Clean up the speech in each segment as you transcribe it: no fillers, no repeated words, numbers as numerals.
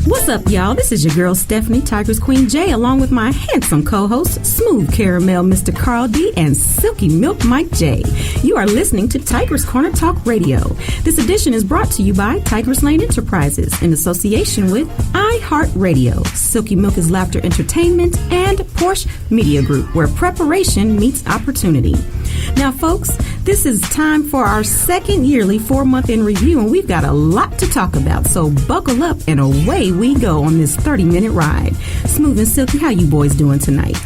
What's up, y'all? This is your girl, Stephanie, Tigress Queen J, along with my handsome co-hosts, Smooth Caramel Mr. Carl D, and Silky Milk Mike J. You are listening to Tigress Corner Talk Radio. This edition is brought to you by Tigress Lane Enterprises in association with iHeartRadio, Silky Milk is Laughter Entertainment, and Porsche Media Group, where preparation meets opportunity. Now, folks, this is time for our second yearly 4-month in review, and we've got a lot to talk about, so buckle up and away we go on this 30-minute ride. Smooth and Silky, how you boys doing tonight?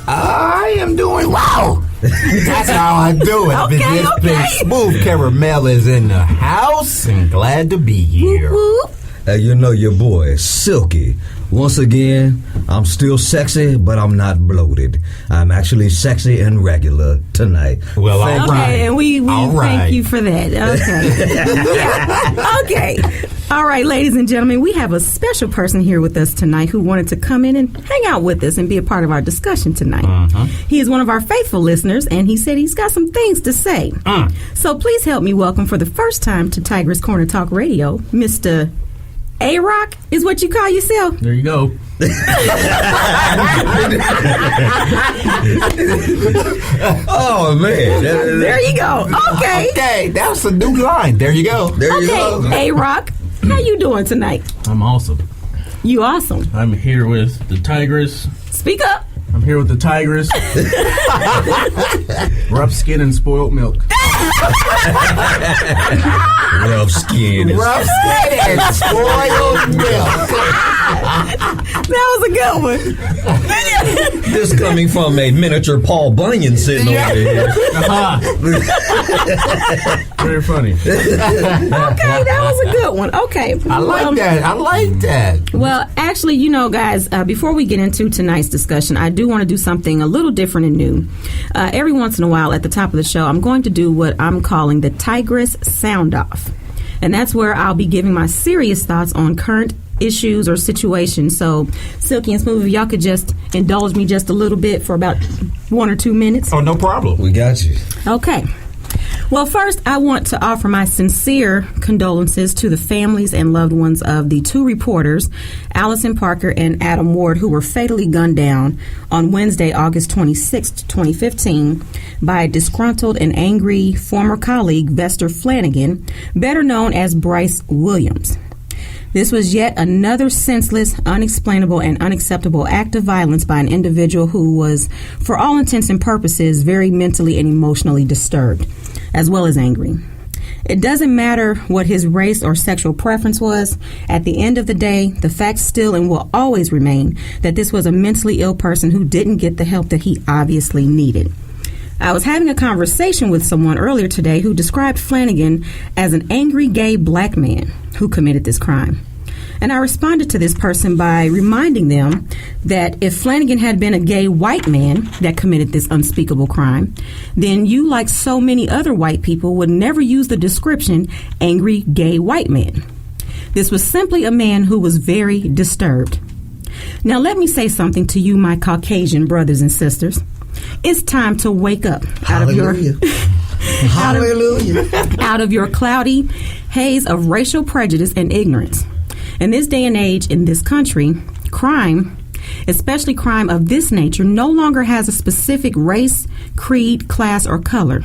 I am doing well. That's how I do it. Okay. Smooth Caramel is in the house and glad to be here. Whoop, whoop. You know your boy, Silky. Once again, I'm still sexy, but I'm not bloated. I'm actually sexy and regular tonight. Well, all Okay, right. and we All thank right. you for that. Okay. Okay. All right, ladies and gentlemen, we have a special person here with us tonight who wanted to come in and hang out with us and be a part of our discussion tonight. He is one of our faithful listeners, and he said he's got some things to say. So please help me welcome for the first time to Tigress Corner Talk Radio, Mr. A-Rock is what you call yourself? There you go. Oh, man. There you go. Okay. Okay, that's a new line. There you go. There you go. Okay, A-Rock, how you doing tonight? I'm awesome. You awesome. I'm here with the Tigress. Speak up. I'm here with the Tigress. Rough skin and spoiled milk. Rough skin. Rough skin and spoiled milk. That was a good one. This coming from a miniature Paul Bunyan sitting over here. Very funny. Okay, that was a good one. Okay. I like that. I like that. Well, actually, you know, guys, before we get into tonight's discussion, I do want to do something a little different and new. Every once in a while at the top of the show, I'm going to do what I'm calling the Tigress Sound Off. And that's where I'll be giving my serious thoughts on current issues or situations. So, Silky and Smooth, if y'all could just indulge me just a little bit for about 1 or 2 minutes. Oh, no problem. We got you. Okay. Well, first, I want to offer my sincere condolences to the families and loved ones of the 2 reporters, Allison Parker and Adam Ward, who were fatally gunned down on Wednesday, August 26, 2015, by a disgruntled and angry former colleague, Vester Flanagan, better known as Bryce Williams. This was yet another senseless, unexplainable, and unacceptable act of violence by an individual who was, for all intents and purposes, very mentally and emotionally disturbed, as well as angry. It doesn't matter what his race or sexual preference was. At the end of the day, the fact still and will always remain that this was a mentally ill person who didn't get the help that he obviously needed. I was having a conversation with someone earlier today who described Flanagan as an angry gay black man who committed this crime. And I responded to this person by reminding them that if Flanagan had been a gay white man that committed this unspeakable crime, then you, like so many other white people, would never use the description angry gay white man. This was simply a man who was very disturbed. Now let me say something to you, my Caucasian brothers and sisters. It's time to wake up out of your out of your cloudy haze of racial prejudice and ignorance. In this day and age, in this country, crime, especially crime of this nature, no longer has a specific race, creed, class, or color.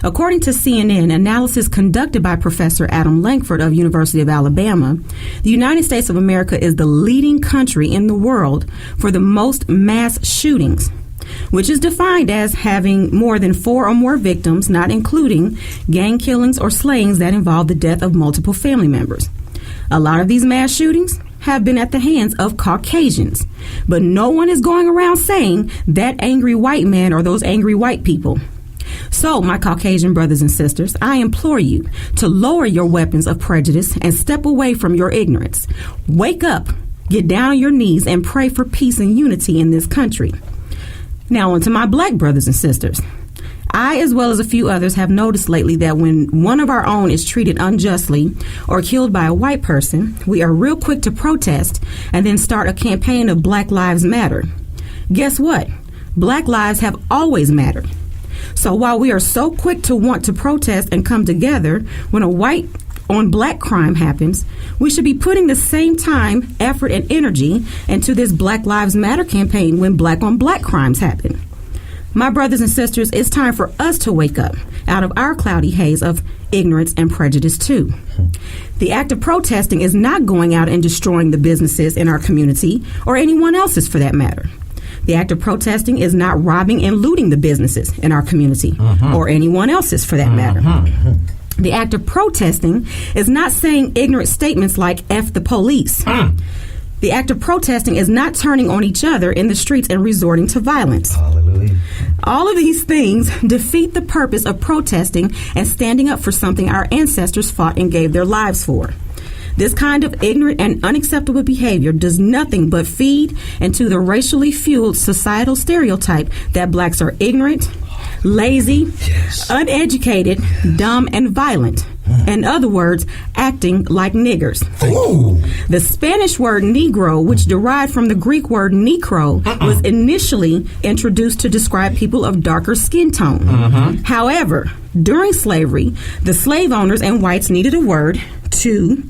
According to CNN, analysis conducted by Professor Adam Lankford of University of Alabama, the United States of America is the leading country in the world for the most mass shootings, which is defined as having more than 4 or more victims, not including gang killings or slayings that involve the death of multiple family members. A lot of these mass shootings have been at the hands of Caucasians, but no one is going around saying that angry white man or those angry white people. So, my Caucasian brothers and sisters, I implore you to lower your weapons of prejudice and step away from your ignorance. Wake up, get down on your knees, and pray for peace and unity in this country. Now, on to my black brothers and sisters. I, as well as a few others, have noticed lately that when one of our own is treated unjustly or killed by a white person, we are real quick to protest and then start a campaign of Black Lives Matter. Guess what? Black lives have always mattered. So while we are so quick to want to protest and come together when a white on black crime happens, we should be putting the same time, effort, and energy into this Black Lives Matter campaign when black on black crimes happen. My brothers and sisters, it's time for us to wake up out of our cloudy haze of ignorance and prejudice too. The act of protesting is not going out and destroying the businesses in our community or anyone else's for that matter. The act of protesting is not robbing and looting the businesses in our community or anyone else's for that matter. The act of protesting is not saying ignorant statements like F the police. The act of protesting is not turning on each other in the streets and resorting to violence. Hallelujah. All of these things defeat the purpose of protesting and standing up for something our ancestors fought and gave their lives for. This kind of ignorant and unacceptable behavior does nothing but feed into the racially fueled societal stereotype that blacks are ignorant, lazy, uneducated, dumb, and violent. In other words, acting like niggers. Ooh. The Spanish word Negro, which derived from the Greek word necro, was initially introduced to describe people of darker skin tone. However, during slavery, the slave owners and whites needed a word to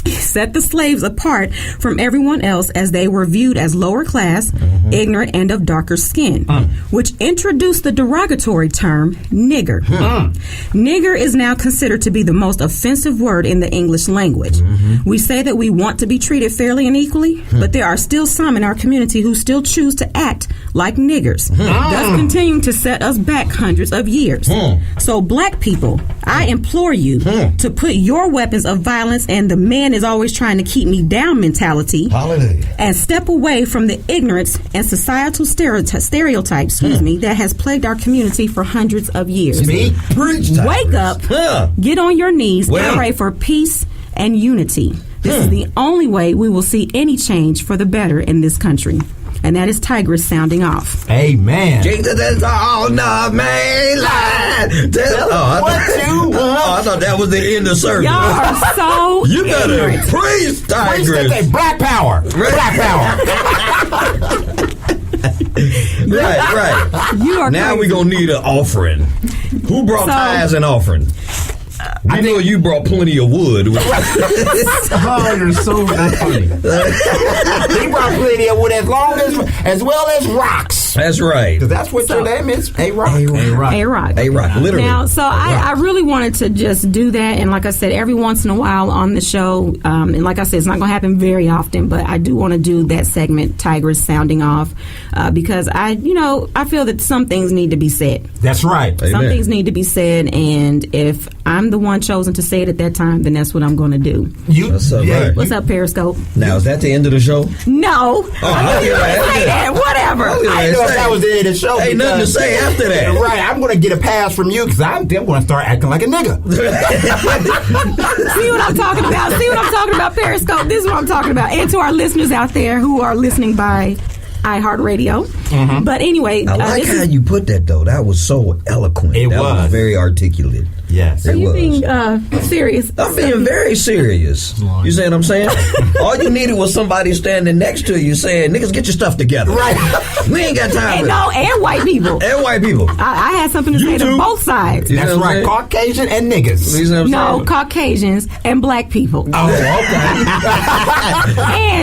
set the slaves apart from everyone else as they were viewed as lower class, ignorant, and of darker skin, which introduced the derogatory term nigger. Nigger is now considered to be the most offensive word in the English language. We say that we want to be treated fairly and equally, but there are still some in our community who still choose to act like niggers, thus continuing to set us back hundreds of years. So black people, I implore you to put your weapons of violence and the man is always trying to keep me down mentality and step away from the ignorance and societal stereotype, that has plagued our community for hundreds of years. Wake up, get on your knees, and pray for peace and unity. This is the only way we will see any change for the better in this country. And that is Tigress sounding off. Amen. Jesus is on the main line. I thought that was the end of service. Y'all are so You better ignorant. praise Tigress. Black power. Black power. Right. You are Now crazy. we're going to need an offering. Who brought tithes and offering? I know you brought plenty of wood. Oh, you're so funny. He brought plenty of wood as well as rocks. That's right. Because that's what your name is, A-Rock. A-Rock. A-Rock, literally. Now, so I really wanted to just do that, and like I said, every once in a while on the show, and like I said, it's not going to happen very often, but I do want to do that segment, Tigress sounding off, because I feel that some things need to be said. That's right. Some Amen. things need to be said, and if I'm the one chosen to say it at that time, then that's what I'm going to do. That's all right. What's up, Periscope? Now, is that the end of the show? No. I knew you were gonna say that. Whatever. I know that was the end of the show. Ain't nothing to say after that. Right. I'm going to get a pass from you because I'm going to start acting like a nigga. See what I'm talking about? See what I'm talking about, Periscope? This is what I'm talking about. And to our listeners out there who are listening by iHeartRadio. But anyway, I like how you put that, though. That was so eloquent. It that was. very articulate. Yes. are you was. being serious? I'm being very serious. You see what I'm saying? All you needed was somebody standing next to you saying, niggas, get your stuff together. Right. We ain't got time for No, and white people. And white people. I had something to say to too. both sides. You That's know what I'm right. saying? Caucasian and niggas. You see what I'm No, saying? Caucasians and black people. Oh, okay.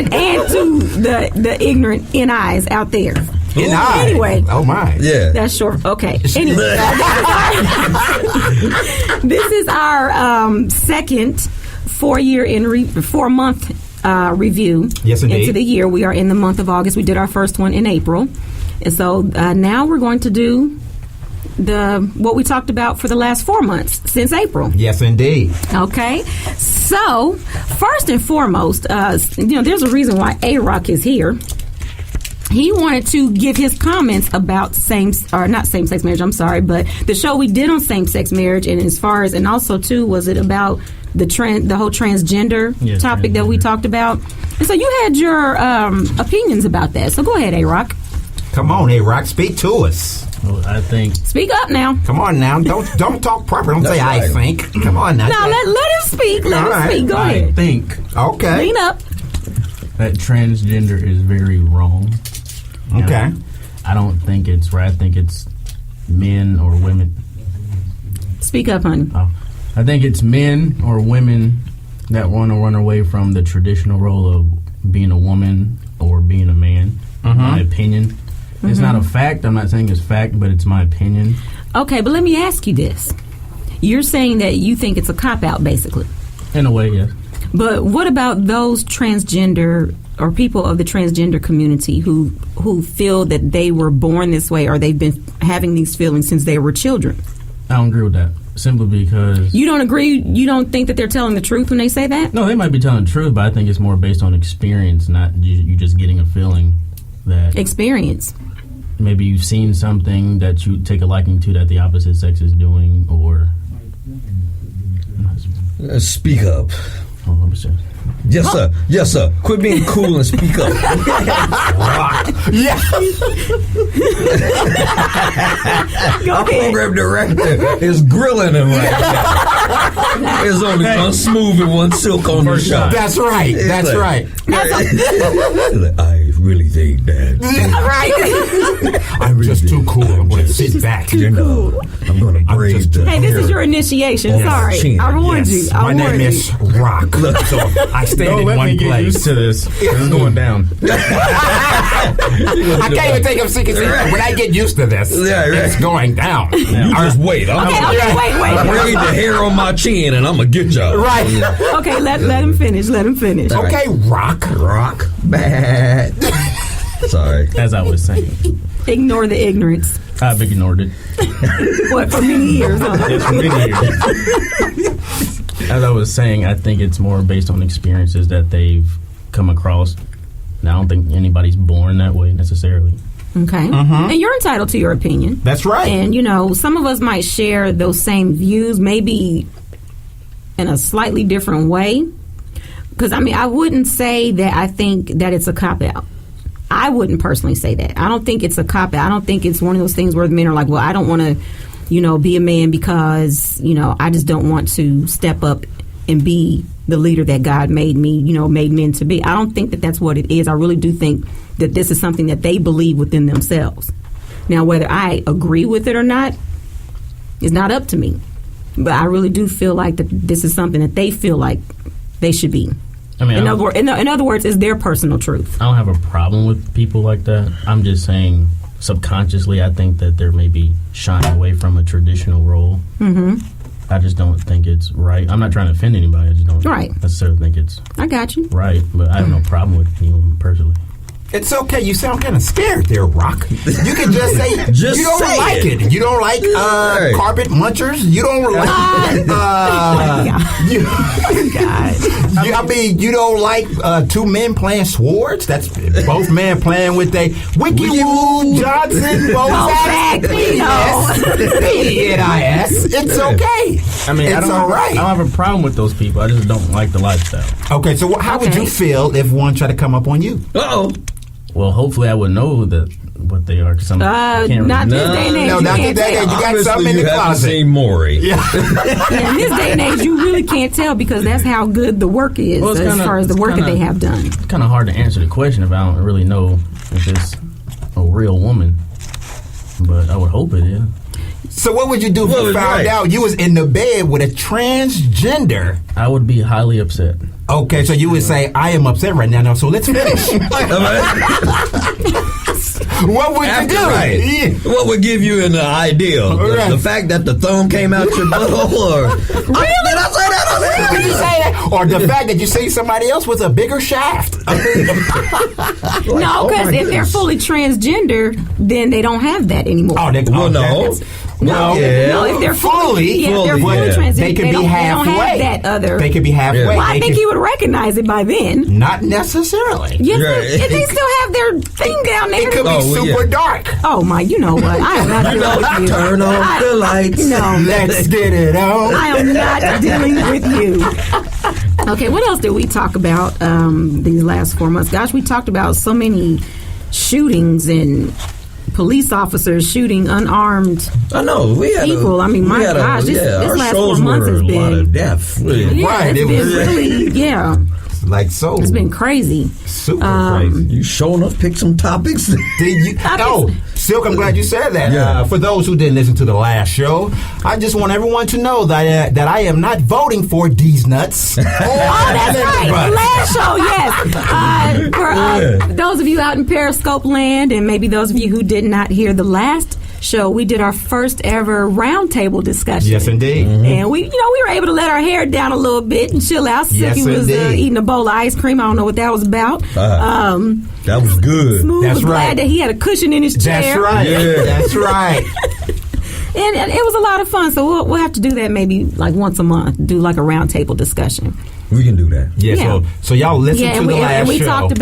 And to the ignorant NIs out there. Anyway. Oh, my. Yeah. That's short. Okay. Anyway, this is our second 4-month review. Yes, indeed. Into the year. We are in the month of August. We did our first one in April, and so now we're going to do what we talked about for the last 4 months since April. Yes, indeed. Okay, so first and foremost, there's a reason why A-Rock is here. He wanted to give his comments about not same-sex marriage, I'm sorry, but the show we did on same-sex marriage, and and also too, was it about the whole transgender topic that we talked about? And so you had your opinions about that. So go ahead, A-Rock. Come on, A-Rock, speak to us. Well, I think. Speak up now. Come on now. Don't talk proper. Don't say right. I think. Come on now. No, let him speak. Let him speak. Go I ahead. think Okay. Lean up. that transgender is very wrong. Okay. I don't think it's right. I think it's men or women. Speak up, honey. I think it's men or women that want to run away from the traditional role of being a woman or being a man. In my opinion. It's not a fact. I'm not saying it's fact, but it's my opinion. Okay, but let me ask you this. You're saying that you think it's a cop-out, basically. In a way, yes. But what about those transgender or people of the transgender community who feel that they were born this way or they've been having these feelings since they were children? I don't agree with that. Simply because... You don't agree? You don't think that they're telling the truth when they say that? No, they might be telling the truth, but I think it's more based on experience, not you just getting a feeling that... Experience. Maybe you've seen something that you take a liking to that the opposite sex is doing, or... Speak up. Oh, I'm sorry. Yes, sir. Yes, sir. Quit being cool and speak up. Yeah. Our program director is grilling him right now. There's only one smooth and one silk on the show. That's right. That's like- right. I really think that. Right. I'm just too cool. I'm going to sit back. You know, I'm going to braid the Hey, this is your hair. initiation. Yes. Sorry. Chin. I warned Yes. you. I My warned name you. is Rock. So I stand Don't in let me one get place. used to this. It's going down. I can't even take him seriously. When I get used to this, Yeah, right. it's going down. You just wait. I'm Okay, gonna wait. braid the hair on my chin and I'm going to get y'all. Right. Okay, let him finish. Let him finish. All right. Okay, Rock. Rock bad. Sorry. As I was saying, Ignore the ignorance. I've ignored it. What, for many years, huh? It's for many years. As I was saying, I think it's more based on experiences that they've come across. Now, I don't think anybody's born that way necessarily. Okay. And you're entitled to your opinion. That's right. And, some of us might share those same views, maybe in a slightly different way. Because, I wouldn't say that I think that it's a cop-out. I wouldn't personally say that. I don't think it's a cop-out. I don't think it's one of those things where the men are like, well, I don't want to, be a man because, I just don't want to step up and be the leader that God made me, made men to be. I don't think that that's what it is. I really do think that this is something that they believe within themselves. Now, whether I agree with it or not is not up to me. But I really do feel like that this is something that they feel like they should be. I mean, in other words, it's their personal truth. I don't have a problem with people like that. I'm just saying, subconsciously, I think that they're maybe shying away from a traditional role. Mm-hmm. I just don't think it's right. I'm not trying to offend anybody. I just don't necessarily think it's I got you. right. But I have no problem with anyone personally. It's okay. You sound kind of scared there, Rock. You can just say Just you don't say like it. You don't like carpet munchers. You don't like. You don't like two men playing swords. That's both men playing with they Wiki Woo Johnson. P-E-N-I-S. It's okay. I mean, it's all right. I don't have a problem with those people. I just don't like the lifestyle. Okay, so how would you feel if one tried to come up on you? Uh-oh. Well, hopefully I would know what they are. Cause I can't not really, this day and age. No, you not can't this day and tell. age. You got something in the haven't closet. seen Maury. Yeah, in this day and age, you really can't tell because that's how good the work is Well, as far as the work that they have done. It's kind of hard to answer the question if I don't really know if it's a real woman. But I would hope it is. So what would you do if you found out you was in the bed with a transgender? I would be highly upset. Okay, so you would say, I am upset right now, so let's finish. What would you do? Right. What would give you an idea? Right. The fact that the thumb came out your butthole? Or did I say that? Did you say that? Or the fact that you see somebody else with a bigger shaft? No, because if they're fully transgender, then they don't have that anymore. Oh, Well, no. No, Yeah. no, if they're Fully, if they're fully yeah. transgender, They could be don't halfway. have that other. They could be halfway. Yeah. Well, I They think could- you would recognize it by then. Not necessarily. Yes, Right. if they still have their thing down there. It could be Oh, well, super yeah. dark. Oh my, you know what? I am not dealing with you. Turn off the lights. No, Let's get it on. I am not dealing with you. Okay, what else did we talk about these last 4 months? Gosh, we talked about so many shootings and police officers shooting unarmed I know. We had people. I mean, my gosh, this our last 4 shows months were has a lot been of death. yeah, Right, it's it been was- really Like so. it's been crazy. super crazy. You showing up, pick some topics. Did you? Oh, Silk, I'm glad you said that. Yeah. For those who didn't listen to the last show, I just want everyone to know that I am not voting for these nuts. Oh, that's right. The last show, yes. For those of you out in Periscope land, and maybe those of you who did not hear the last show, we did our first ever roundtable discussion. Yes, indeed. And we were able to let our hair down a little bit and chill out. Yes, Silky was indeed. eating a bowl of ice cream. I don't know what that was about. That was good. Smooth That's was right. glad that he had a cushion in his chair. That's right. Yeah. That's right. And it was a lot of fun. So we'll have to do that maybe like once a month. Do like a roundtable discussion. We can do that. Yeah. Yeah. So y'all listen Yeah, to the last and we show. talked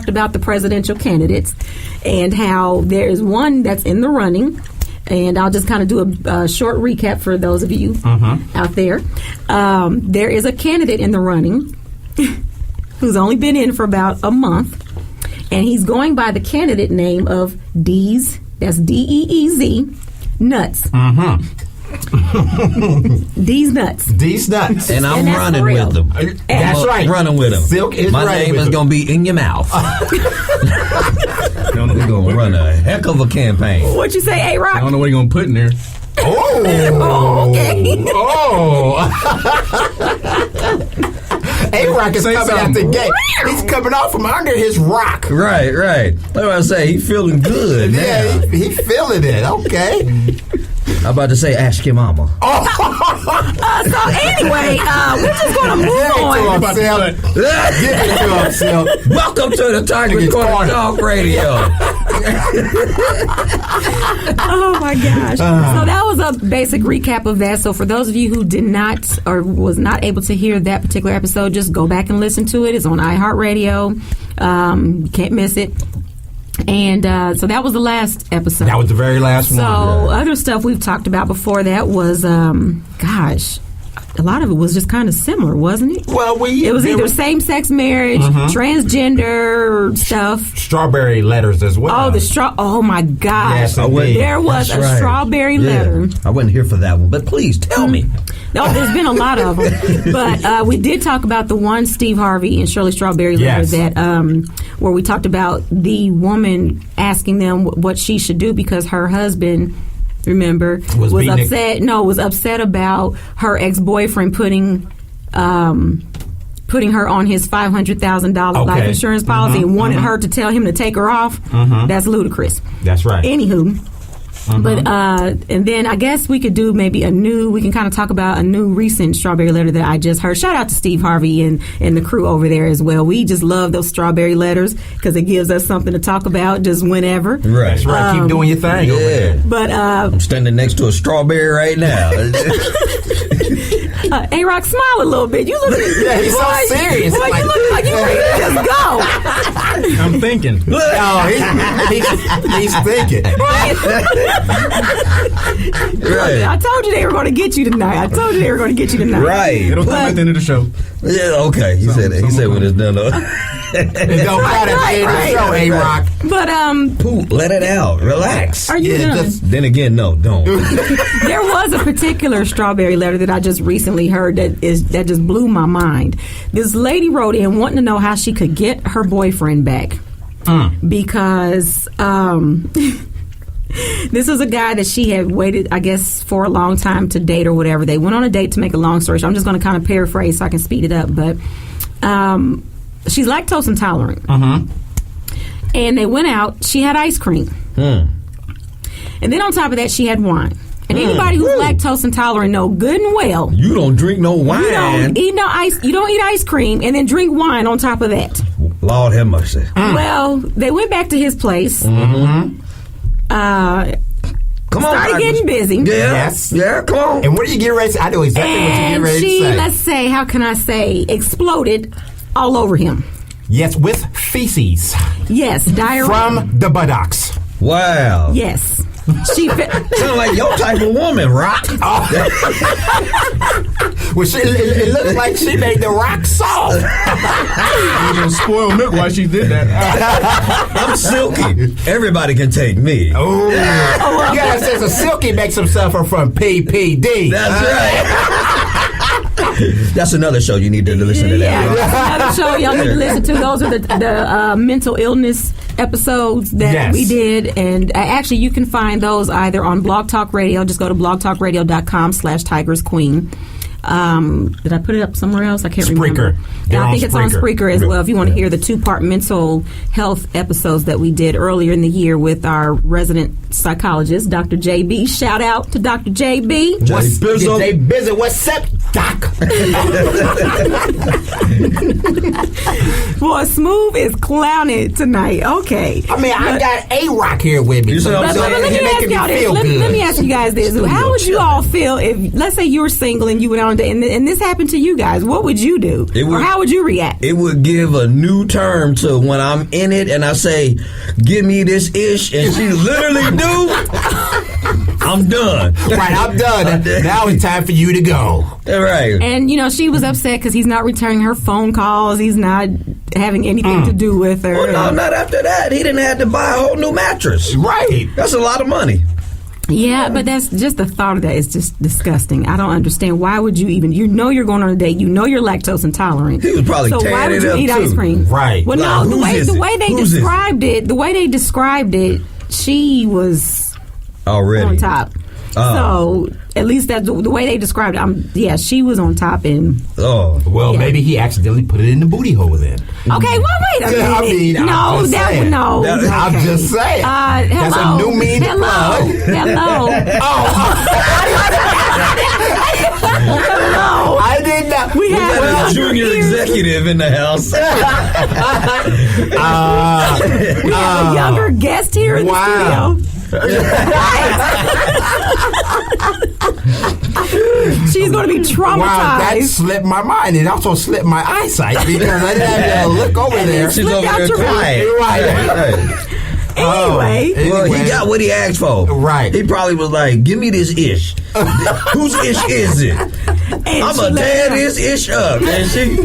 about the presidential candidates and how there is one that's in the running. And I'll just kind of do a short recap for those of you out there. There is a candidate in the running who's only been in for about a month, and he's going by the candidate name of Deez. That's Deez Nuts. Deez Nuts. These nuts. And I'm And that's running for real. with them. That's I'm right. Running with them. Silk is My running name with is them. going to be in your mouth. We're going to run a heck of a campaign. What you say, I A-Rock? don't know what you're gonna put in there. Oh. Okay. Oh. A-Rock is Say coming out the something. gate. He's coming out from under his rock. Right. That's what I say. He's feeling good now. Yeah, he feeling it. Okay. I'm about to say, ask your mama. So anyway, we're just going to move on. Give it to himself. Welcome to the Tigress Sound Off Radio. Oh my gosh. So that was a basic recap of that. So for those of you who did not or was not able to hear that particular episode, just go back and listen to it. It's on iHeartRadio. You can't miss it. And so that was the last episode. That was the very last So one. other stuff we've talked about before that was, a lot of it was just kind of similar, wasn't it? Well, It was either same-sex marriage, transgender stuff. strawberry letters as well. Oh, oh my gosh. Yes, indeed. There was That's a right. strawberry Yeah. letter. I wasn't here for that one, but please tell me. No, there's been a lot of them. But we did talk about the one Steve Harvey and Shirley Strawberry letter Yes. that where we talked about the woman asking them what she should do because her husband, remember, was beating upset. Was upset about her ex-boyfriend putting her on his $500,000 life insurance policy and wanted her to tell him to take her off. That's ludicrous. That's right. Anywho. But and then I guess we could do maybe we can kind of talk about a new recent strawberry letter that I just heard. Shout out to Steve Harvey and the crew over there as well. We just love those strawberry letters because it gives us something to talk about just whenever. Right. That's right. Keep doing your thing over there. But I'm standing next to a strawberry right now. A-Rock, smile a little bit. You look Yeah, he's so serious. Boy, you look like you ready to just go. I'm thinking. Oh, he's thinking. Right. I told you they were going to get you tonight. Right. It'll come at the end of the show. Yeah, okay. He said when it's done. It don't matter at the end of the show, A-Rock. But Poop, let it out. Relax. are you done? Then again, no, don't. There was a particular strawberry letter that I just recently heard that just blew my mind. This lady wrote in wanting to know how she could get her boyfriend back because this is a guy that she had waited, I guess, for a long time to date or whatever. They went on a date, to make a long story short. I'm just going to kind of paraphrase so I can speed it up, but she's lactose intolerant. And they went out. She had ice cream. And then on top of that, she had wine. And anybody who's lactose intolerant know good and well You don't drink no wine. you don't eat ice cream and then drink wine on top of that. Lord have mercy. Well, they went back to his place. Come on. Started getting busy. Yeah. Yes. Yeah, come on. And what do you get ready to say? I know exactly what you get And ready she, to say. let's say, how can I say, exploded all over him. Yes, with feces Yes, diarrhea. from the buttocks. Wow. Yes. She Sound like your type of woman, Rock. Well, it looks like she made the rock soft. You know, spoiled milk while she did that. I'm silky. Everybody can take me. Oh, yeah, it says a Silky makes him suffer from PPD. That's right. That's another show you need to listen to. Yeah, That. that's another show y'all need to listen to. Those are the mental illness episodes that we did, and actually you can find those either on Blog Talk Radio. Just go to blogtalkradio.com/TigressQueen. Did I put it up somewhere else? I can't remember. I think it's on Spreaker as well. If you want to hear the 2-part mental health episodes that we did earlier in the year with our resident psychologist, Dr. JB. Shout out to Dr. JB. JB, what's up, Doc? Boy, Smooth is clowning tonight. Okay. I mean, I got A-Rock here with me. Let me ask you guys this. How would you all feel if, let's say you were single and you went on a date and this happened to you guys? What would you do? Or how would you react? It would give a new term to when I'm in it and I say, give me this ish, and she literally do. I'm done. Right, I'm done. Now it's time for you to go. Right. And, she was upset because he's not returning her phone calls. He's not having anything to do with her. Well, no, not after that. He didn't have to buy a whole new mattress. Right. That's a lot of money. Yeah, but that's just the thought of that is just disgusting. I don't understand. Why would you even? You're going on a date. You're lactose intolerant. He was probably so why would it you up eat too. ice cream? Right. Well, no. The way they described it, she was already on top. So at least that's the way they described it. She was on top. And maybe he accidentally put it in the booty hole then. Okay, well, wait a minute. I mean, I'm just saying. That's a new meaning. Hello. Hello. I did not. We have a junior executive in the house. We have a younger guest here in the studio. She's going to be traumatized. Wow, that slipped my mind. It also slipped my eyesight because I didn't have to look over there. She's over there crying. Right. Anyway. Well, he got what he asked for. Right. He probably was like, give me this ish. Whose ish is it? I'm going to tear this ish up. And she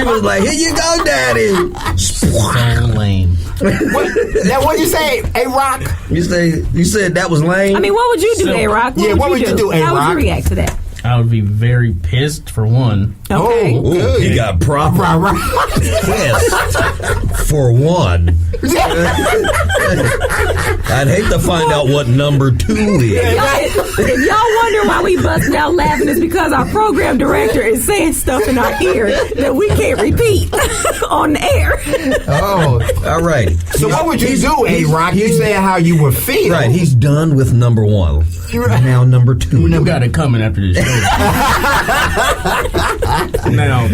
was like, here you go, daddy. So lame. What you say, A-Rock? You said that was lame? I mean, what would you do, A-Rock? What would you do, A-Rock? How would you react to that? I would be very pissed for one. Okay. Ooh, he got proper pissed for one. I'd hate to find out what number 2 is. If y'all wonder why we busting out laughing, it's because our program director is saying stuff in our ear that we can't repeat on the air. Oh, all right. So what would you do, A-Rock? You saying how you would feel. Right, he's done with number 1. Now number 2. You got it coming after this show. Now,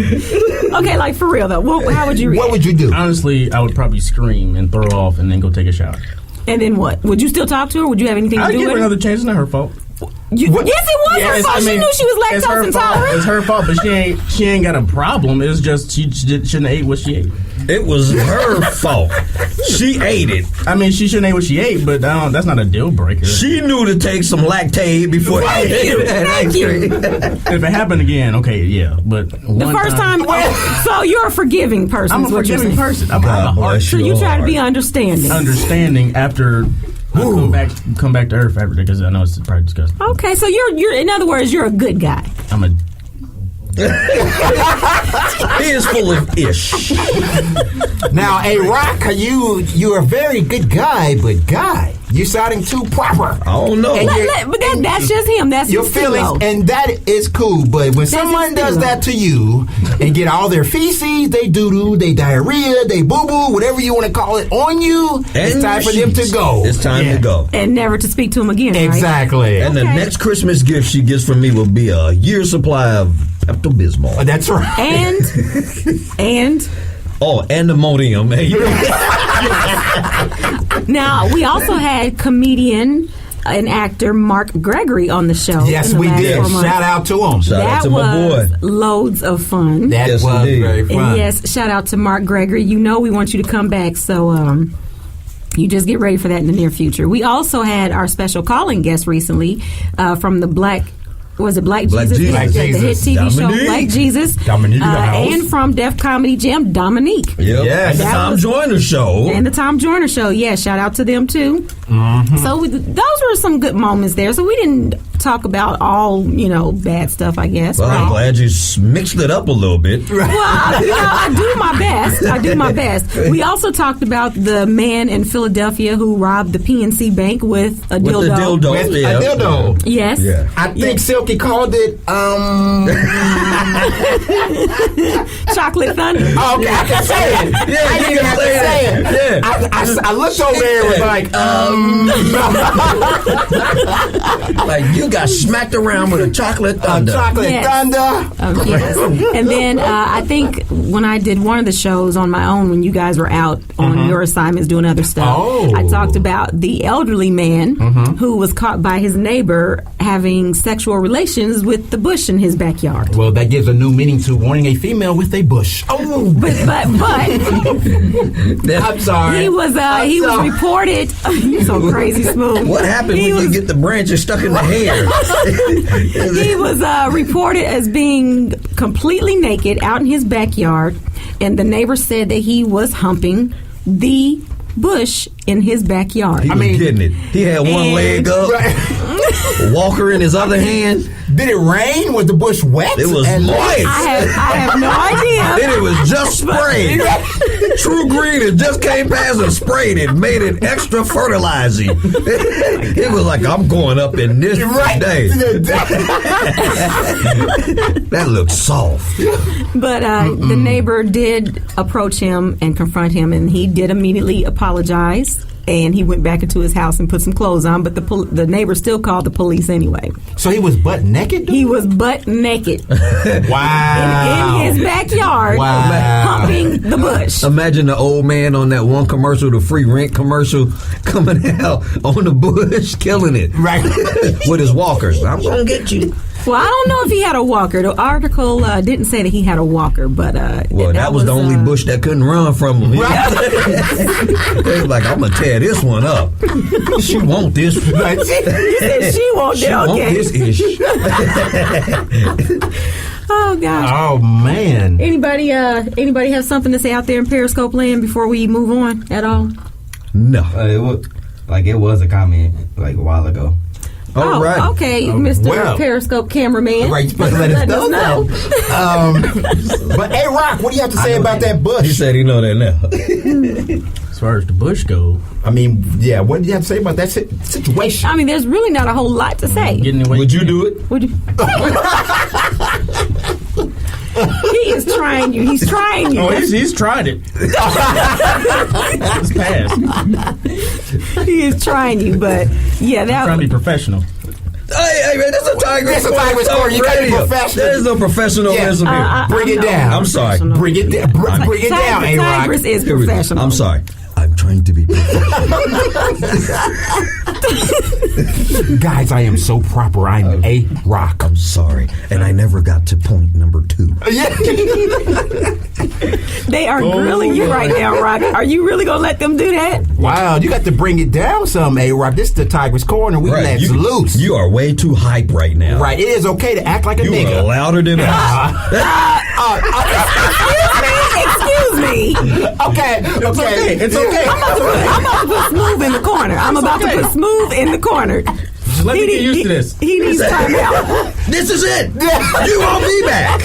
okay, like for real though, how would you react? What would you do? Honestly, I would probably scream and throw off and then go take a shower. And then what? Would you still talk to her? Would you have anything to do with her? I'd give her another chance. It's not her fault. Yes, it was her fault. She knew she was lactose intolerant. It's her fault, but she ain't got a problem. It's just she shouldn't have ate what she ate. It was her fault. She ate it. I mean, she shouldn't ate what she ate, but that's not a deal breaker. She knew to take some Lactaid before she ate it. Thank you. If it happened again, okay, yeah. But the first time, so you're a forgiving person. I'm a forgiving person. I'm a heart. So you try to be understanding. Understanding after I come back to earth after, because I know it's probably disgusting. Okay, so you're in other words, you're a good guy. I'm a. He is full of ish. Now, A-Rock, you're a very good guy, but you're sounding too proper. I don't know. But that's just him. That's your feelings, and that is cool. But when someone does that to you and get all their feces, they doo-doo, they diarrhea, they boo-boo, whatever you want to call it, on you, it's time for them to go. It's time to go. And never to speak to him again, exactly. Right? And the next Christmas gift she gets from me will be a year's supply of Pepto-Bismol. That's right. And and Imodium. Now, we also had comedian and actor Mark Gregory on the show. Yes, we did. Shout out to him. Shout out to my boy. Loads of fun. That was very fun. And yes, shout out to Mark Gregory. We want you to come back. So, You just get ready for that in the near future. We also had our special calling guest recently from the Black Jesus? Black The hit TV Dominique. show Black Jesus. Dominique in the house. And from Def Comedy Jam, Dominique. Yep. Yes. And the That Tom was- Joyner Show. And the Tom Joyner Show. Yeah, shout out to them too. So those were some good moments there. So we didn't talk about all, bad stuff, I guess. Well, I'm right? glad you mixed it up a little bit. Well, I do my best. I do my best. We also talked about the man in Philadelphia who robbed the PNC Bank with a dildo. With the dildo. With yeah. a dildo. Yes. Yeah. I think Silky called it. Chocolate Thunder. Oh, okay, I can say it. Yeah, I you didn't can have to say say it. it. Yeah. I looked over there and was like, Like, you got smacked around with a chocolate thunder. chocolate Yes. thunder. Yes. And then I think when I did one of the shows on my own, when you guys were out on your assignments doing other stuff, Oh. I talked about the elderly man who was caught by his neighbor having sexual relations with the bush in his backyard. Well, that gives a new meaning to wanting a female with a bush. Oh, But I'm sorry. he was reported. You're so crazy smooth. What happens He when you was- get the branches stuck in the hair? He was reported as being completely naked out in his backyard, and the neighbor said that he was humping the bush in his backyard. He was getting it. He had one leg up, walker in his other hand. Did it rain? Was the bush wet? It was moist. I have no idea. Then it was just sprayed. True Green, it just came past and sprayed it, made it extra fertilizing. It was like, I'm going up in this day. That looks soft. But the neighbor did approach him and confront him, and he did immediately apologize. And he went back into his house and put some clothes on, but the neighbor still called the police anyway. So he was butt naked? He was butt naked Wow. in his backyard, Wow. humping the bush. Imagine the old man on that one commercial, the free rent commercial, coming out on the bush, killing it. Right. With his walkers. I'm going to get you. Well, I don't know if he had a walker. The article didn't say that he had a walker, but Well, that was the only bush that couldn't run from him. Right. They was like, I'm going to tear this one up. She want this. He said she won't. She want Okay. this ish. Oh gosh. Oh, man. Anybody have something to say out there in Periscope land before we move on at all? No. It was a comment like a while ago. All right. Okay, Mr. well. Periscope cameraman. Right, you're supposed to let us know. But, hey, Rock, what do you have to say about that bush? He said he know that now. As far as the bush goes, I mean, yeah, what do you have to say about that situation? I mean, there's really not a whole lot to say. getting away. Would you do it? Would you? He is trying you. He's trying you. Oh, he's tried it. It's passed. He is trying you, but yeah, Trying to be that. professional. Hey, man, that's a Tigress That's a Tigress Sound Corner. You gotta be Radio. professional. There's no professionalism here. Bring it down. I'm sorry. Bring it down. Bring it down, A-Rock. Tigress is Here we go. professional. I'm sorry. I'm trying to be professional. Guys, I am so proper. I'm A-Rock. I'm sorry. And I never got to point number 2. They are grilling you right now, Rock. Are you really gonna let them do that? Wow, you got to bring it down some, A-Rock. This is the Tigress Corner. We let loose. You are way too hype right now. Right, it is okay to act like a You nigga. are louder than us. Excuse me. Okay. It's okay. I'm about to put Smooth in the corner. I'm about to put Smooth in the corner. Let me get used to this. He needs time out. This is it. You won't be back.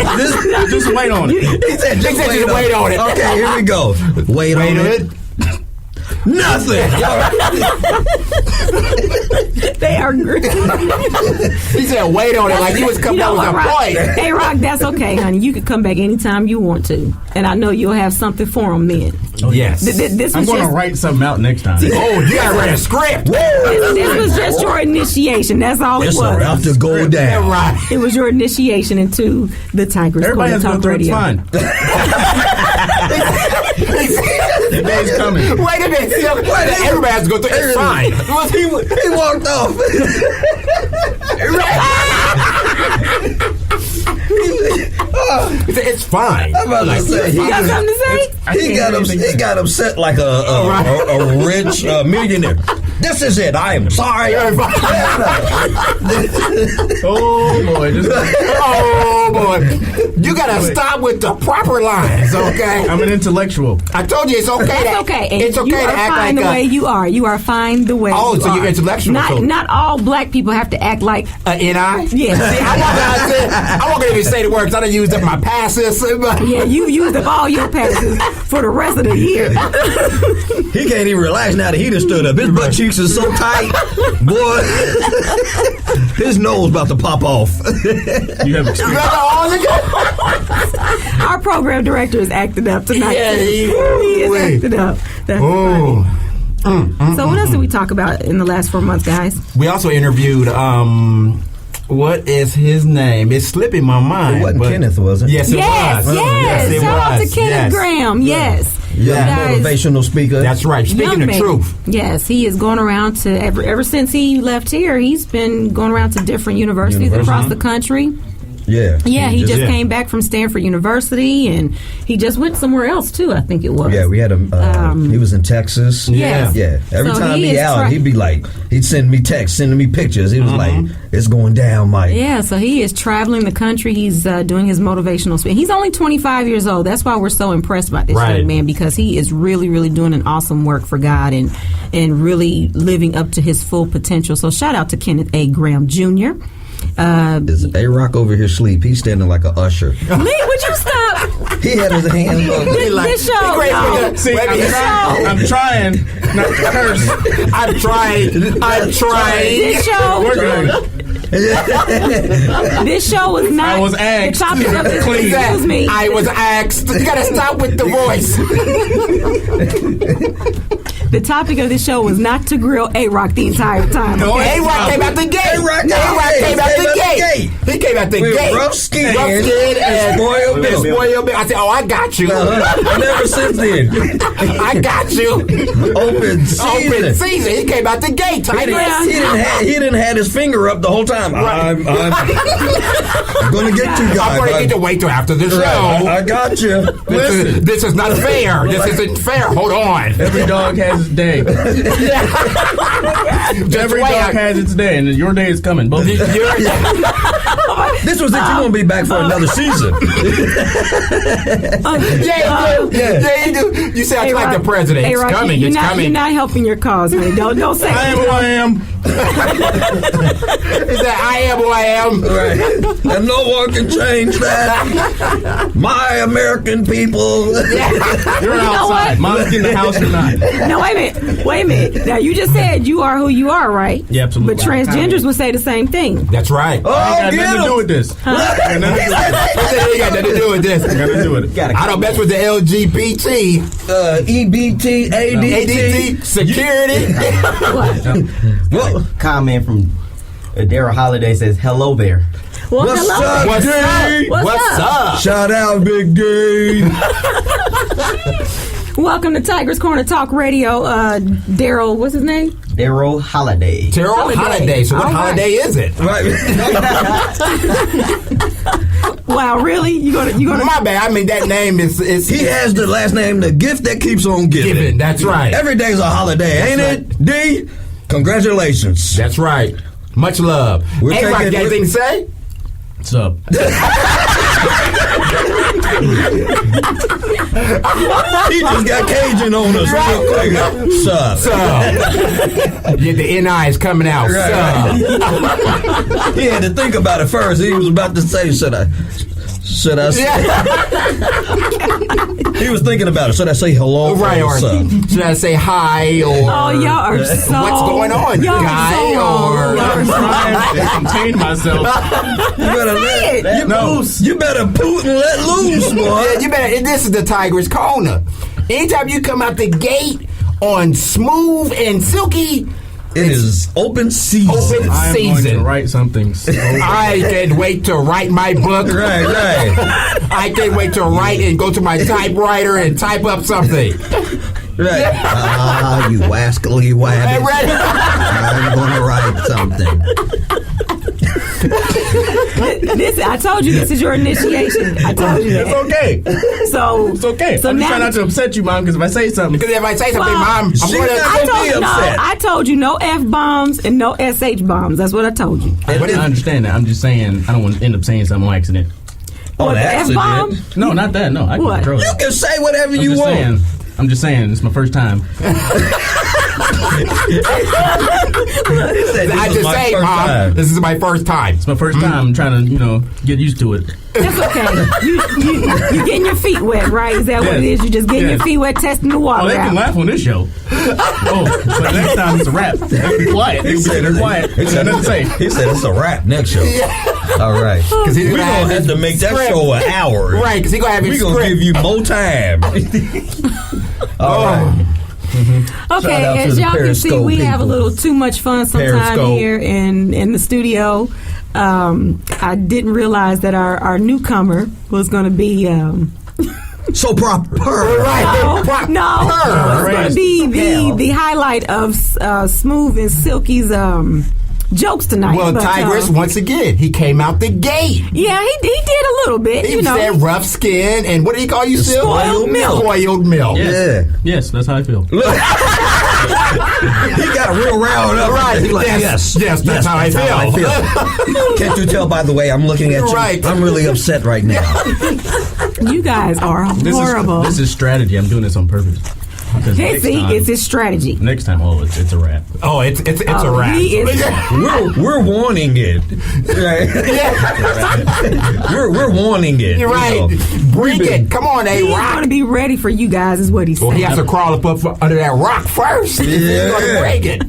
Just wait on it. He said, just wait on it. Okay, here we go. Wait on it. Nothing. They are grilling. He said, wait on it like he was coming up with a point. Hey, Rock, that's okay, honey. You can come back anytime you want to. And I know you'll have something for them then. Yes. This I'm was going to just, write something out next time. Oh, you got to write a script. this was just your initiation. That's all it It's was. about to go down. Right. It was your initiation into the Tigress Everybody has Corner to go Talk through. It's Radio. fine. The day's coming. Wait a minute. Everybody has to go through. It's fine. He walked off. He It's fine. I'm about to say, You got something to say? he got upset like a rich millionaire. This is it. I am sorry. Oh boy! Oh boy! You gotta stop with the proper lines, okay? I'm an intellectual. I told you it's okay. That's okay. And It's okay you to are act fine like the way you are. You are fine the way. Oh, you so are. you're intellectual. Not all black people have to act like. NI. Yes. See, I wasn't even say the words. I done used up my passes. Yeah, you used up all your passes for the rest of the year. He can't even relax now that he done stood up. His butt cheeks are so tight, boy. His nose about to pop off. You have experience. Our program director is acting up tonight. Yeah, he is acting up. That's funny. So what else did we talk about in the last 4 months, guys? We also interviewed. What is his name? It's slipping my mind. It wasn't Kenneth, was it? Yes, it Yes. was. Yes, it Shout out to was. Kenneth Yes. Graham. Yes. Yeah, Guys, motivational speaker. That's right. Speaking young the man. truth. Yes, he is going around to ever since he left here. He's been going around to different universities across the country. Yeah. Yeah, he just Yeah. came back from Stanford University, and he just went somewhere else too. I think it was. Yeah, we had him. He was in Texas. Yes. Yeah. Every So time he he is out, he'd be like, he'd send me texts, sending me pictures. He was like, "It's going down, Mike." Yeah, so he is traveling the country. He's doing his motivational speech. He's only 25 years old. That's why we're so impressed by this Right. young man, because he is really, really doing an awesome work for God and really living up to his full potential. So shout out to Kenneth A. Graham Jr. Is A-Rock over here asleep? He's standing like a usher. Lee, would you stop? He had his hands up. This show, Great no. figure. See, Wait a minute. I'm trying not to curse. I'm trying. This show, We're good. this show was not. I was asked. The topic of this. Please. Excuse me. I was asked. You gotta stop with the voice. The topic of this show was not to grill A-Rock the entire time. No, okay? A-Rock came out the gate. A-Rock came out the gate. He came out the With gate. rough skin and spoiled milk. spoiled milk. I said, "Oh, I got you. Never since then. I got you." Open season. Open season. He came out the gate. Tigress. He didn't have his finger up the whole time. I'm going to get you guys. I'm going to need to wait till after the show. I got you. This is not fair. This isn't fair. Hold on. Every dog has its day. Every dog has its day, and your day is coming. Both of you. This was it. You're going to be back for another season. Yeah, you do. You sound like the president. It's A-Rock, coming. You're It's not, coming. You're not helping your cause, honey. Don't say I am who I am. Is that I am who I am? Right. And no one can change that. My American people. You're know outside. what? Mom's in the house or not. No, wait a minute. Now, you just said you are who you are, right? Yeah, absolutely. But transgenders would say the same thing. That's right. Oh, Got get nothing to do him. with this. Got nothing to do with this. They got nothing to do with this. Got nothing to do with it. I don't mess with the LGBT, EBT, ADT. ADT, security. Well, Comment from Daryl Holiday says, "Hello there." Well, What's hello. up, What's D? up? What's up? Shout out, Big D. Welcome to Tigress Corner Talk Radio. Daryl, what's his name? Daryl Holiday. Terrell Holiday. So what All right. holiday is it? Right. Wow, really? You gonna? My bad. I mean, that name is He has the last name, the gift that keeps on giving. given. That's right. Every day's a holiday, ain't it? D, congratulations. That's right. Much love. We're Hey, Rock, taking- got anything to say? What's up? He just got Cajun on us real quick. Sup? So, yeah, the NI is coming out. Right. So, He had to think about it first. He was about to say, should I say? He was thinking about it. Should I say hello? right, or what's up? should I say hi or Oh, y'all are so. what's going on, y'all guy? Are so wrong. Or Y'all are so Trying to contain myself. You better you better poot and let loose, boy. yeah, you better. This is the Tigress Corner. Anytime you come out the gate on smooth and silky, It is open season. open I am going to season. write something. So I can't wait to write my book. Right. I can't wait to write and go to my typewriter and type up something. Right. Ah, you wascally wabbit. I'm going to write something. I told you this is your initiation. I told you that. It's okay. So It's okay. So I'm just now trying not to upset you, Mom, because if I say something... Because if I say something, Well, Mom, I'm she's going not to... gonna be upset. I told you no F-bombs and no SH bombs. That's what I told you. I understand that. I'm just saying I don't want to end up saying something on accident. On the accident. F-bomb? No, not that. No, I can What? control it. You can say whatever I'm you just want. saying. I'm just saying. It's my first time. I just say, Mom, this is my first time. It's my first time. I'm trying to, get used to it. That's okay. You getting your feet wet, right? Is that what it is? You just getting your feet wet, testing the water Oh, they can out. laugh on this show. But next time it's a wrap. They'll be quiet. They'll be quiet. He said it's a wrap next show. All right. Because he's We're going to have to make that show an hour. Right, because he's going to have his We're going to give you more time. All right. Shout Okay, out to as the y'all can see, Periscope we have a people. little too much fun sometime Periscope. here in the studio. I didn't realize that our newcomer was going to be... So proper. Right. No, it's going to be the highlight of Smooth and Silky's jokes tonight. Well, but, Tigress, once again, he came out the gate. yeah, he did a little bit. He said rough skin, and what did he call you, Sil? Spoiled milk. Spoiled milk. Yeah. Yes, that's how I feel. Look. He got real round up. Right. He's like, yes, that's how I feel. Can't you tell by the way I'm looking at you? Right. I'm really upset right now. You guys are horrible. This is strategy. I'm doing this on purpose. Because Hey, next see, time- it's his strategy. Next time, it's a wrap. Oh, it's a wrap. He is. We're warning it. Right. we're warning it. You're right. Bring it. Come on, He's A-Rock. going to be ready for you guys, is what he's Well, saying. he has to crawl up under that rock first. He's going to break it.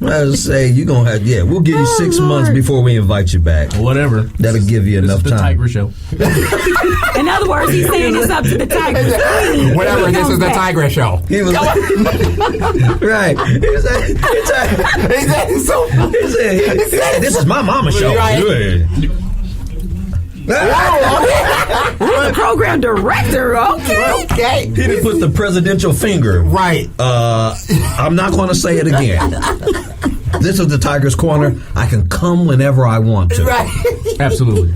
I was say you're gonna have we'll give you 6 Lord. months before we invite you back. Whatever. That'll give you This enough is the time. Tigress show. In other words, he's saying it's up to the Tigers. Whatever, this is the Tigress show. He was right. He said, "This is my mama show." Right. You're the program director, okay? Okay. He didn't put the presidential finger. Right. I'm not going to say it again. This is the Tiger's Corner. I can come whenever I want to. Right. Absolutely.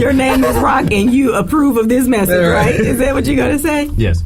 Your name is Rock, and you approve of this message, right? Is that what you're going to say? Yes.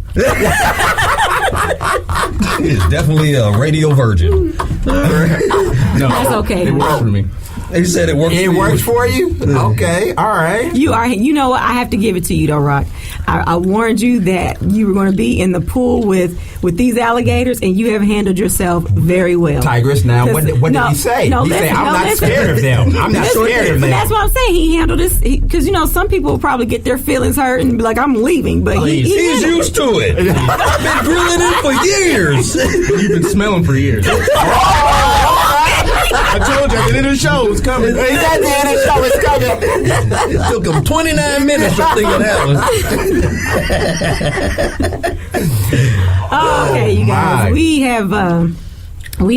He's definitely a radio virgin. No, That's okay. It works for me. He said it works. It works for you? Okay, all right. You are. You know what? I have to give it to you, though, Rock. I warned you that you were going to be in the pool with these alligators, and you have handled yourself very well. Tigress, now, what did he say? He said, I'm not scared of them. I'm not scared of them. But that's what I'm saying. He handled this, because, some people will probably get their feelings hurt and be like, I'm leaving. But he's used to it. I've been grilling him for years. You've been smelling for years. I told you at the end of the show it was coming. At the end of the show it's coming. It took him 29 minutes to think of that one. Okay, you guys. We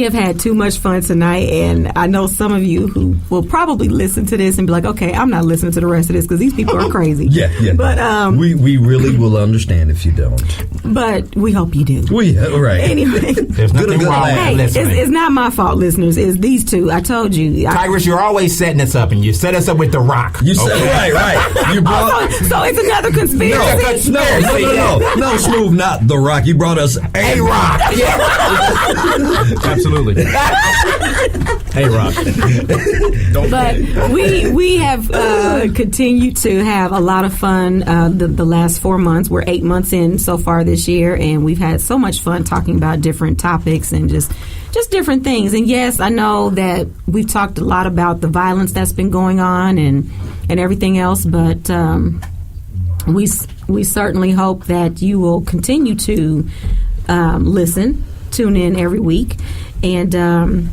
have had too much fun tonight, and I know some of you who will probably listen to this and be like, okay, I'm not listening to the rest of this because these people are crazy. Yeah. But we really will understand if you don't. But we hope you do. Right. Anyway. There's nothing wrong Hey, with listening. it's not my fault, listeners. It's these two. I told you. Tigress, you're always setting us up, and you set us up with The Rock. You said right. You brought so it's another conspiracy. No, Smooth, not The Rock. You brought us A Rock. Yeah. Absolutely. Hey, Rock. But we have continued to have a lot of fun the last 4 months. We're 8 months in so far this year, and we've had so much fun talking about different topics and just different things. And yes, I know that we've talked a lot about the violence that's been going on and everything else, but we certainly hope that you will continue to tune in every week, and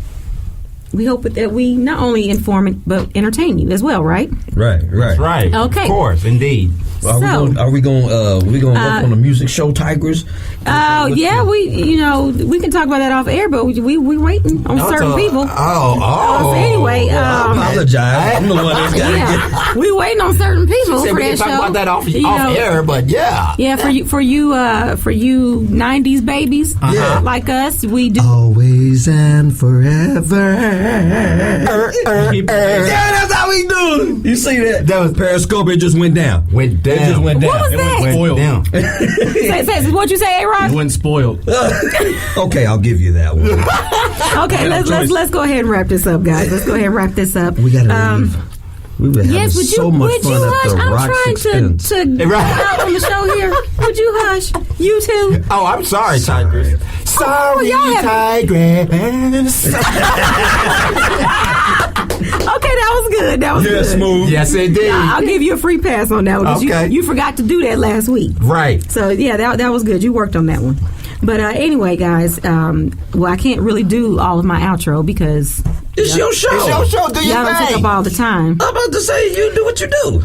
we hope that we not only inform but entertain you as well, right? Right. Right. Okay. Of course, indeed. Are we going work on the music show, Tigress? Yeah, we can talk about that off air, but we waiting on certain people. So anyway, I apologize. I'm the one that's got to get. We waiting on certain people for we that can show. talk about that off air, but yeah. Yeah, for you 90s babies like us, we do. Always and forever. Yeah, that's how we do. You see that? That was Periscope. It just went down. It just went down. What was that? Went down. What'd you say, A-Rod? It went spoiled. Okay, I'll give you that one. Okay, let's go ahead and wrap this up, guys. Let's go ahead and wrap this up. We gotta leave. We've been having so much fun at the I'm Rock's trying expense. to get out on the show here. Would you hush? You too. Oh, I'm sorry, Tigress. Sorry, Tigress. Okay, that was good. That was good. Smooth. Yes, it did. I'll give you a free pass on that one. 'Cause Okay. You forgot to do that last week. Right. So, yeah, that was good. You worked on that one. But anyway, guys, I can't really do all of my outro because It's your show. It's your show. Do your y'all don't take thing. up all the time. I'm about to say, you do what you do.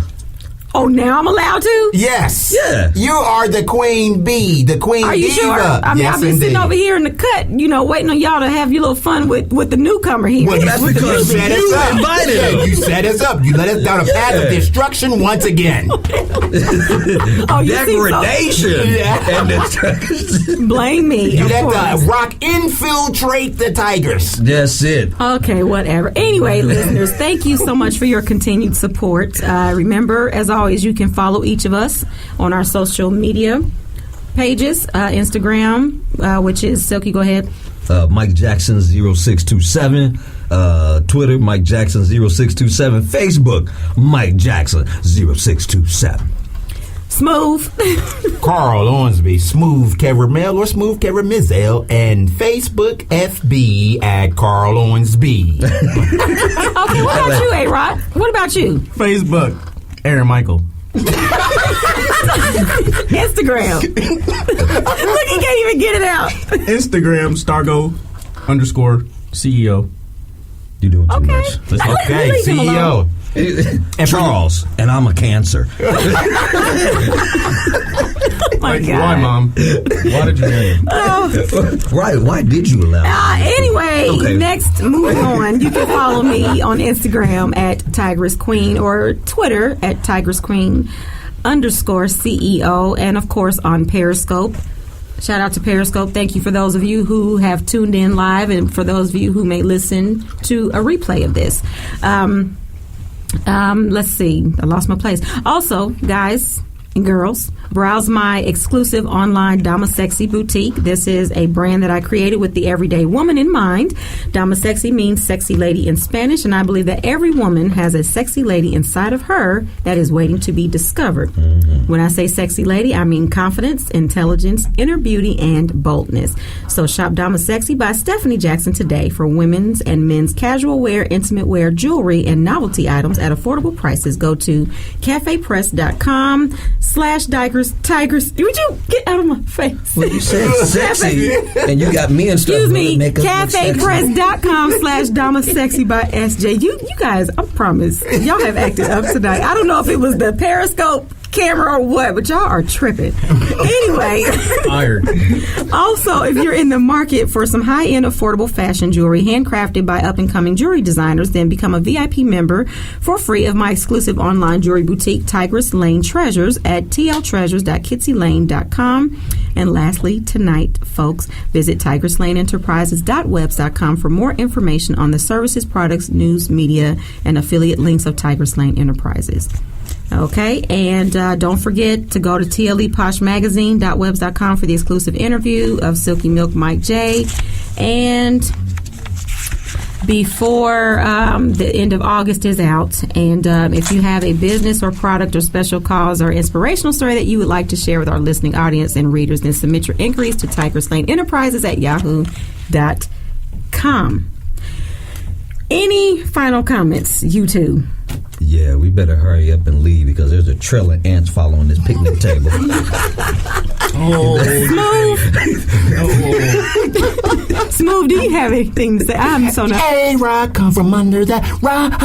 Oh, now I'm allowed to? Yes. Yeah. You are the queen bee, the queen Are you diva. sure? I mean, yes, I've been indeed. sitting over here in the cut, waiting on y'all to have your little fun with the newcomer here. Well, that's because you set us up. invited Yeah, us. you set us up. You let us down a path of destruction once again. Oh, you Degradation. Yeah. And destruction. Blame me. You of let course. the rock infiltrate the tigers. That's it. Okay, whatever. Anyway, listeners, thank you so much for your continued support. Remember, as always, you can follow each of us on our social media pages, Instagram, which is Silky. Go ahead. Mike Jackson 0627. Twitter, Mike Jackson 0627. Facebook, Mike Jackson 0627. Smooth. Carl Owensby, Smooth Caramel or Smooth Caramel, and Facebook FB at Carl Owensby. Okay, what about you, A-Rod? What about you? Facebook, Aaron Michael. Instagram. Look, he can't even get it out. Instagram, Stargo_CEO. You doing too Okay. much. Okay, Leave him alone. CEO. Charles, and I'm a Cancer. My God. Why, Mom? Why did you marry him? Right, why did you allow Anyway, Okay. next, moving on. You can follow me on Instagram at Tigress Queen or Twitter at Tigress Queen _CEO, and of course on Periscope. Shout out to Periscope. Thank you for those of you who have tuned in live, and for those of you who may listen to a replay of this. Let's see. I lost my place. Also, guys and girls, browse my exclusive online Dama Sexy boutique. This is a brand that I created with the everyday woman in mind. Dama Sexy means sexy lady in Spanish, and I believe that every woman has a sexy lady inside of her that is waiting to be discovered. When I say sexy lady, I mean confidence, intelligence, inner beauty, and boldness. So shop Dama Sexy by Stephanie Jackson today for women's and men's casual wear, intimate wear, jewelry, and novelty items at affordable prices. Go to cafepress.com/Tigress. Would you get out of my face? Well, you said sexy, and you got me and stuff. Excuse me, Cafepress. cafepress.com/Dama Sexy by SJ. You guys, I promise, y'all have acted up tonight. I don't know if it was the Periscope camera or what, but y'all are tripping. Anyway. Fired. Also, if you're in the market for some high-end affordable fashion jewelry handcrafted by up-and-coming jewelry designers, then become a VIP member for free of my exclusive online jewelry boutique, Tigress Lane Treasures, at tltreasures.kitsylane.com. And lastly, tonight, folks, visit tigresslane.enterprises.webs.com for more information on the services, products, news, media, and affiliate links of Tigress Lane Enterprises. Okay, and don't forget to go to tleposhmagazine.webs.com for the exclusive interview of Silky Milk Mike J. And before the end of August is out, and if you have a business or product or special cause or inspirational story that you would like to share with our listening audience and readers, then submit your inquiries to Tigress Lane Enterprises at yahoo.com. Any final comments, you two? Yeah, we better hurry up and leave because there's a trail of ants following this picnic table. Smooth. Smooth, do you have anything to say? I'm so not. A-Rock, come from under that rock.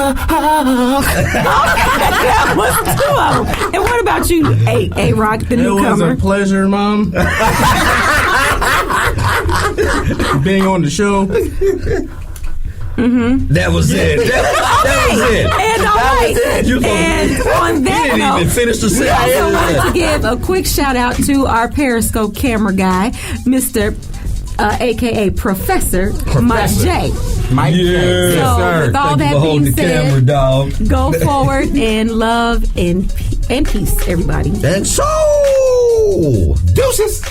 That was two of them. And what about you, A-Rock, the newcomer? It was a pleasure, Mom. Being on the show. That was it. That was it. And on that didn't note, even finish the we also sentence. wanted to give a quick shout out to our Periscope camera guy, Mr. AKA Professor Mike J. Mike Yeah. J. So with all Thank you that for holding being the camera, said, dog. go forward in love and peace, everybody. And so, Deuces.